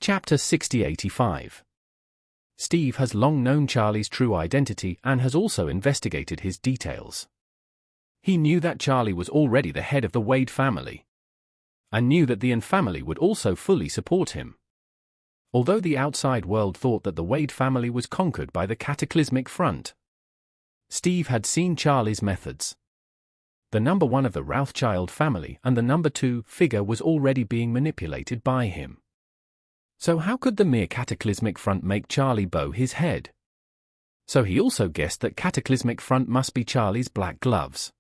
Chapter 6085. Steve has long known Charlie's true identity and has also investigated his details. He knew that Charlie was already the head of the Wade family, and knew that the An family would also fully support him. Although the outside world thought that the Wade family was conquered by the Cataclysmic Front, Steve had seen Charlie's methods. The number one of the Rothschild family and the number two figure was already being manipulated by him. So how could the mere Cataclysmic Front make Charlie bow his head? So he also guessed that Cataclysmic Front must be Charlie's black gloves.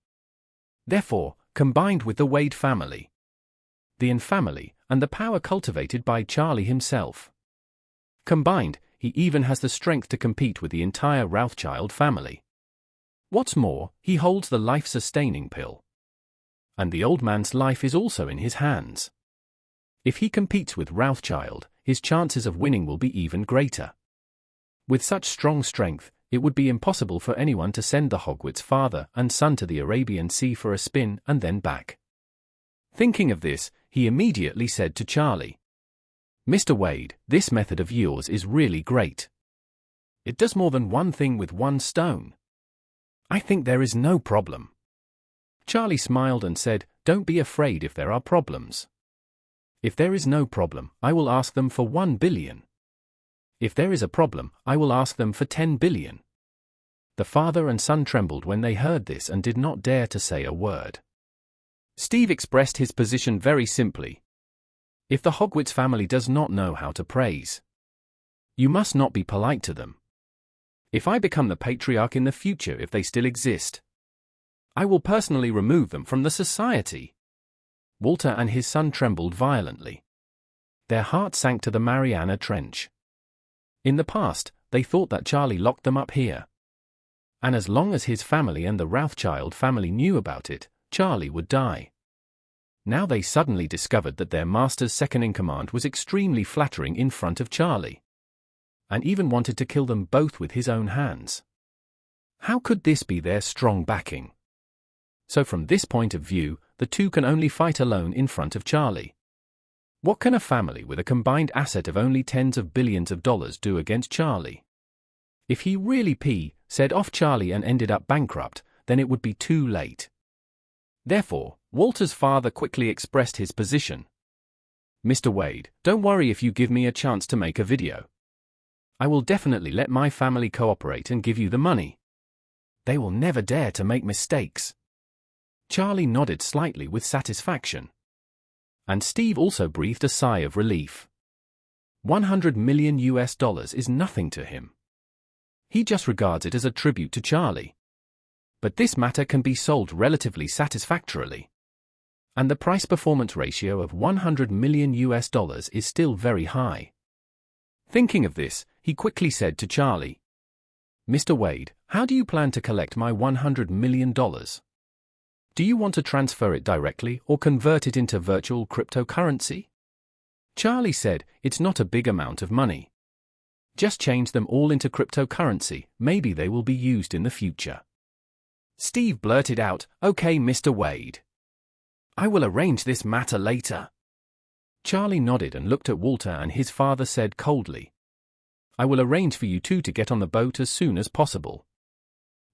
Therefore, combined with the Wade family, the An family, and the power cultivated by Charlie himself. Combined, he even has the strength to compete with the entire Rothschild family. What's more, he holds the life-sustaining pill. And the old man's life is also in his hands. If he competes with Rothschild, his chances of winning will be even greater. With such strong strength, it would be impossible for anyone to send the Hogwarts father and son to the Arabian Sea for a spin and then back. Thinking of this, he immediately said to Charlie, "Mr. Wade, this method of yours is really great. It does more than one thing with one stone. I think there is no problem." Charlie smiled and said, "Don't be afraid if there are problems. If there is no problem, I will ask them for 1 billion. If there is a problem, I will ask them for 10 billion. The father and son trembled when they heard this and did not dare to say a word. Steve expressed his position very simply. If the Hogwarts family does not know how to praise, you must not be polite to them. If I become the patriarch in the future, if they still exist, I will personally remove them from the society." Walter and his son trembled violently. Their hearts sank to the Mariana Trench. In the past, they thought that Charlie locked them up here. And as long as his family and the Rothschild family knew about it, Charlie would die. Now they suddenly discovered that their master's second-in-command was extremely flattering in front of Charlie, and even wanted to kill them both with his own hands. How could this be their strong backing? So from this point of view, the two can only fight alone in front of Charlie. What can a family with a combined asset of only tens of billions of dollars do against Charlie? If he really said off Charlie and ended up bankrupt, then it would be too late. Therefore, Walter's father quickly expressed his position. "Mr. Wade, don't worry if you give me a chance to make a video. I will definitely let my family cooperate and give you the money. They will never dare to make mistakes." Charlie nodded slightly with satisfaction. And Steve also breathed a sigh of relief. $100 million is nothing to him. He just regards it as a tribute to Charlie. But this matter can be sold relatively satisfactorily. And the price-performance ratio of $100 million is still very high. Thinking of this, he quickly said to Charlie, "Mr. Wade, how do you plan to collect my $100 million? Do you want to transfer it directly or convert it into virtual cryptocurrency?" Charlie said, "It's not a big amount of money. Just change them all into cryptocurrency, maybe they will be used in the future." Steve blurted out, "Okay, Mr. Wade. I will arrange this matter later." Charlie nodded and looked at Walter, and his father said coldly, "I will arrange for you two to get on the boat as soon as possible.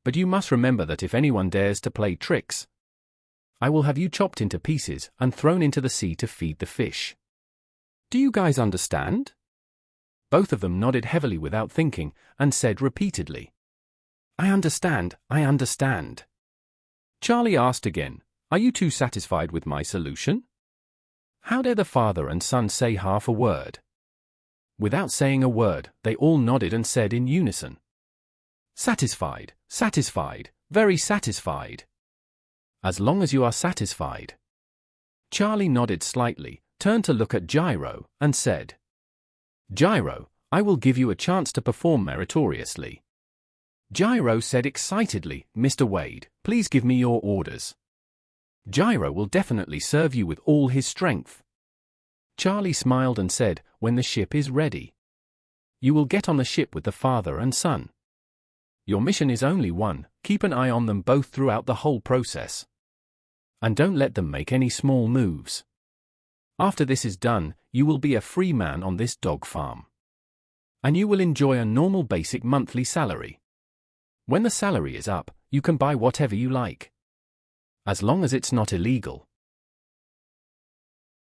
But you must remember that if anyone dares to play tricks, I will have you chopped into pieces and thrown into the sea to feed the fish. Do you guys understand?" Both of them nodded heavily without thinking and said repeatedly, I understand. Charlie asked again, "Are you two satisfied with my solution?" How dare the father and son say half a word? Without saying a word, they all nodded and said in unison, "Satisfied, very satisfied. As long as you are satisfied." Charlie nodded slightly, turned to look at Gyro, and said, "Gyro, I will give you a chance to perform meritoriously." Gyro said excitedly, "Mr. Wade, please give me your orders. Gyro will definitely serve you with all his strength." Charlie smiled and said, "When the ship is ready, you will get on the ship with the father and son. Your mission is only one, keep an eye on them both throughout the whole process. And don't let them make any small moves. After this is done, you will be a free man on this dog farm. And you will enjoy a normal basic monthly salary. When the salary is up, you can buy whatever you like. As long as it's not illegal.